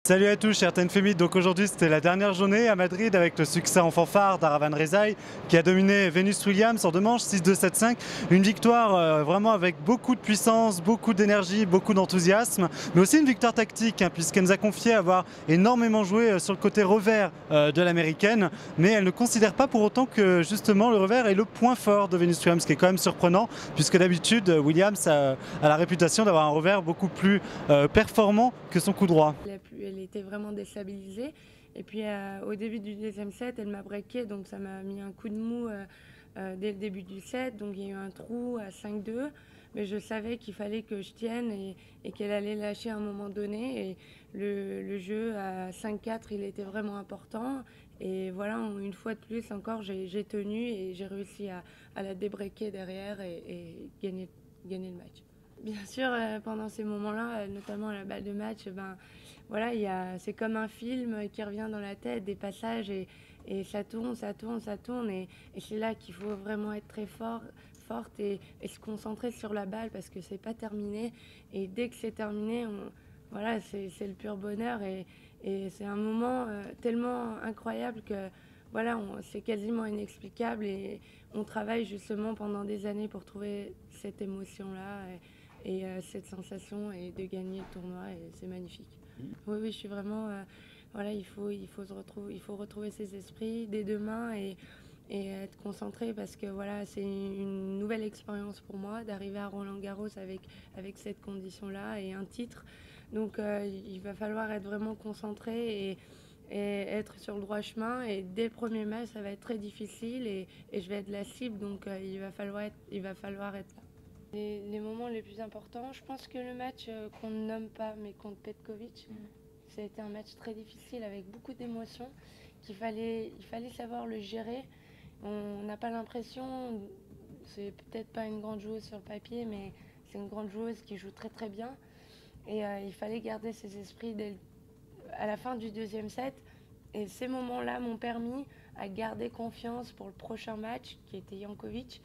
Salut à tous, chers Tenfemid. Donc aujourd'hui c'était la dernière journée à Madrid avec le succès en fanfare d'Aravan Rezaï qui a dominé Venus Williams en 2 manches, 6-2, 7-5. Une victoire vraiment avec beaucoup de puissance, beaucoup d'énergie, beaucoup d'enthousiasme, mais aussi une victoire tactique puisqu'elle nous a confié avoir énormément joué sur le côté revers de l'américaine, mais elle ne considère pas pour autant que justement le revers est le point fort de Venus Williams, ce qui est quand même surprenant puisque d'habitude Williams a la réputation d'avoir un revers beaucoup plus performant que son coup droit. Elle était vraiment déstabilisée. Et puis au début du deuxième set, elle m'a breaké, donc ça m'a mis un coup de mou dès le début du set. Donc il y a eu un trou à 5-2, mais je savais qu'il fallait que je tienne et qu'elle allait lâcher à un moment donné. Et le jeu à 5-4, il était vraiment important. Et voilà, une fois de plus encore, j'ai tenu et j'ai réussi à la débreaker derrière et gagner le match. Bien sûr, pendant ces moments-là, notamment la balle de match, voilà, c'est comme un film qui revient dans la tête, des passages et ça tourne, ça tourne, ça tourne. Et c'est là qu'il faut vraiment être très forte et se concentrer sur la balle parce que c'est pas terminé. Et dès que c'est terminé, voilà, c'est le pur bonheur et c'est un moment tellement incroyable que voilà, c'est quasiment inexplicable et on travaille justement pendant des années pour trouver cette émotion-là et cette sensation et de gagner le tournoi et c'est magnifique. Oui, je suis vraiment voilà, il faut retrouver ses esprits dès demain et être concentré parce que voilà, c'est une nouvelle expérience pour moi d'arriver à Roland-Garros avec cette condition-là et un titre. Donc il va falloir être vraiment concentré et être sur le droit chemin. Et dès le premier match, ça va être très difficile et je vais être la cible, donc il va falloir être là. Les moments les plus importants, je pense que le match qu'on ne nomme pas, mais contre Petkovic, ça a été un match très difficile avec beaucoup d'émotions, il fallait savoir le gérer. On n'a pas l'impression, c'est peut-être pas une grande joueuse sur le papier, mais c'est une grande joueuse qui joue très très bien. Et il fallait garder ses esprits à la fin du deuxième set. Et ces moments-là m'ont permis à garder confiance pour le prochain match, qui était Jankovic.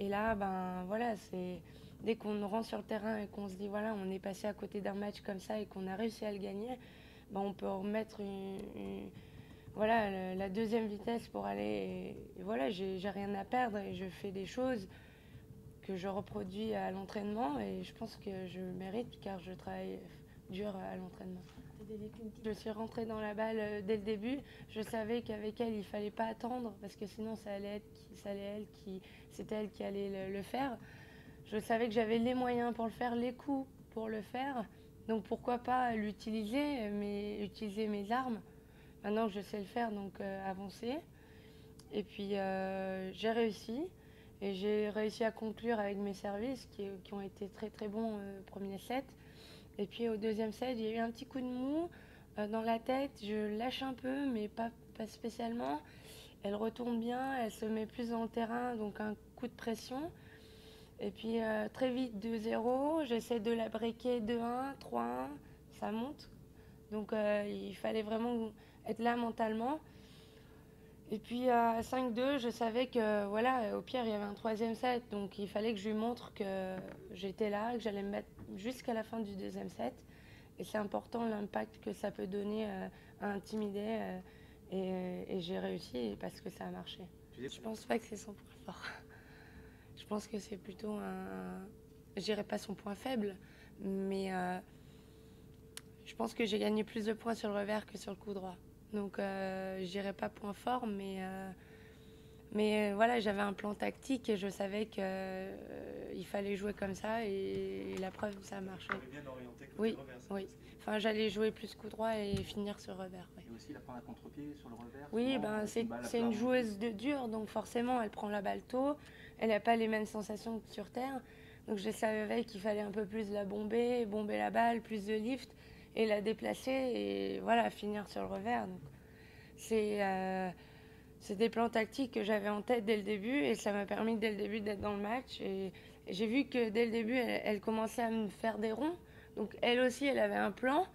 Et là, ben voilà, c'est dès qu'on rentre sur le terrain et qu'on se dit voilà, on est passé à côté d'un match comme ça et qu'on a réussi à le gagner, ben on peut remettre voilà, la deuxième vitesse pour aller. Et voilà, j'ai rien à perdre et je fais des choses que je reproduis à l'entraînement et je pense que je le mérite car je travaille dur à l'entraînement. Je suis rentrée dans la balle dès le début. Je savais qu'avec elle, il ne fallait pas attendre parce que sinon, c'était elle qui allait le faire. Je savais que j'avais les moyens pour le faire, les coups pour le faire. Donc pourquoi pas utiliser mes armes. Maintenant que je sais le faire, donc avancer. Et puis j'ai réussi. Et j'ai réussi à conclure avec mes services qui ont été très très bons au premier set. Et puis au deuxième set, il y a eu un petit coup de mou dans la tête. Je lâche un peu, mais pas spécialement. Elle retourne bien, elle se met plus dans le terrain, donc un coup de pression. Et puis très vite 2-0, j'essaie de la breaker 2-1, 3-1, ça monte. Donc il fallait vraiment être là mentalement. Et puis à 5-2, je savais que voilà, au pire il y avait un troisième set, donc il fallait que je lui montre que j'étais là, que j'allais me mettre jusqu'à la fin du deuxième set. Et c'est important l'impact que ça peut donner à intimider. Et j'ai réussi parce que ça a marché. Je pense pas que c'est son point fort. Je pense que c'est plutôt je dirais pas son point faible, mais je pense que j'ai gagné plus de points sur le revers que sur le coup droit. Donc je dirais pas point fort, mais voilà, j'avais un plan tactique et je savais qu'il fallait jouer comme ça et la preuve, ça a marché. Bien orienté côté Oui, revers, oui. Enfin, j'allais jouer plus coup droit et finir sur revers. Oui. Et aussi, la prendre à contre-pied sur le revers. Oui, souvent, c'est une joueuse de dur, donc forcément, elle prend la balle tôt. Elle n'a pas les mêmes sensations que sur terre. Donc je savais qu'il fallait un peu plus la bomber la balle, plus de lift et la déplacer et voilà, finir sur le revers. Donc c'est des plans tactiques que j'avais en tête dès le début et ça m'a permis dès le début d'être dans le match. Et j'ai vu que dès le début, elle commençait à me faire des ronds. Donc elle aussi, elle avait un plan.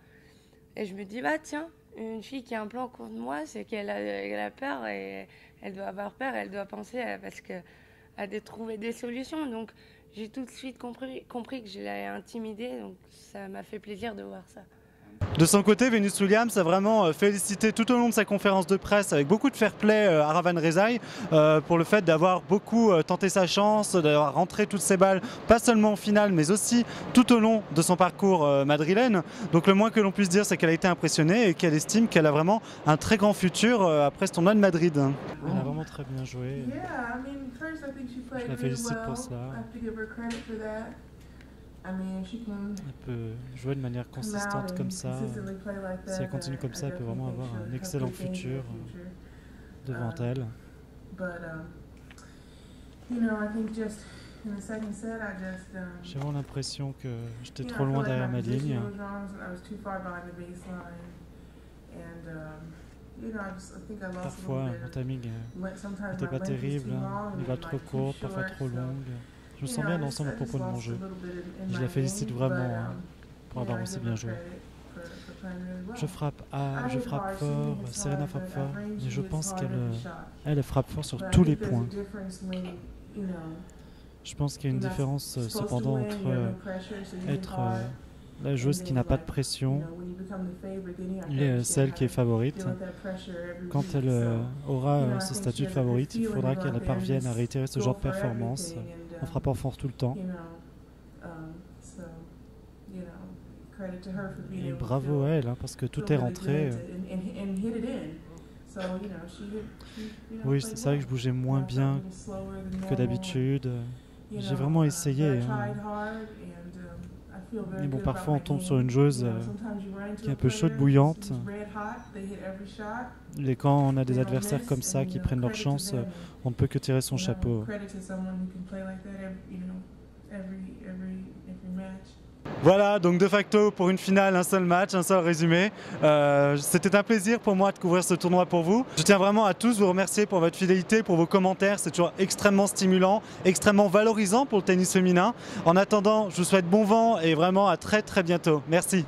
Et je me dis, bah tiens, une fille qui a un plan contre moi, c'est qu'elle a peur et elle doit avoir peur, elle doit penser à trouver des solutions. Donc j'ai tout de suite compris que je l'avais intimidée. Donc ça m'a fait plaisir de voir ça. De son côté, Venus Williams a vraiment félicité tout au long de sa conférence de presse avec beaucoup de fair play Aravan Rezai pour le fait d'avoir beaucoup tenté sa chance, d'avoir rentré toutes ses balles, pas seulement en finale mais aussi tout au long de son parcours madrilène. Donc le moins que l'on puisse dire, c'est qu'elle a été impressionnée et qu'elle estime qu'elle a vraiment un très grand futur après ce tournoi de Madrid. Elle a vraiment très bien joué. Je la félicite pour cela. Elle peut jouer de manière consistante comme ça. Si elle continue comme ça, elle peut vraiment avoir un excellent futur devant elle. J'ai vraiment l'impression que j'étais trop loin derrière ma ligne. Parfois, mon timing n'était pas terrible, il va trop court, parfois trop longue. Je me sens bien dans l'ensemble à propos de mon jeu. Je la félicite vraiment pour avoir aussi bien joué. Je frappe fort, Serena frappe fort, mais je pense qu'elle frappe fort sur tous les points. Je pense qu'il y a une différence cependant entre être la joueuse qui n'a pas de pression et celle qui est favorite. Quand elle aura ce statut de favorite, il faudra qu'elle parvienne à réitérer ce genre de performance en frappant fort tout le temps. Et bravo à elle, parce que tout est rentré. Oui, c'est vrai que je bougeais moins bien que d'habitude. J'ai vraiment essayé. Mais bon, parfois on tombe sur une joueuse qui est un peu chaude bouillante. Et quand on a des adversaires comme ça qui prennent leur chance, on ne peut que tirer son chapeau. Voilà, donc de facto pour une finale, un seul match, un seul résumé. C'était un plaisir pour moi de couvrir ce tournoi pour vous. Je tiens vraiment à tous vous remercier pour votre fidélité, pour vos commentaires. C'est toujours extrêmement stimulant, extrêmement valorisant pour le tennis féminin. En attendant, je vous souhaite bon vent et vraiment à très bientôt. Merci.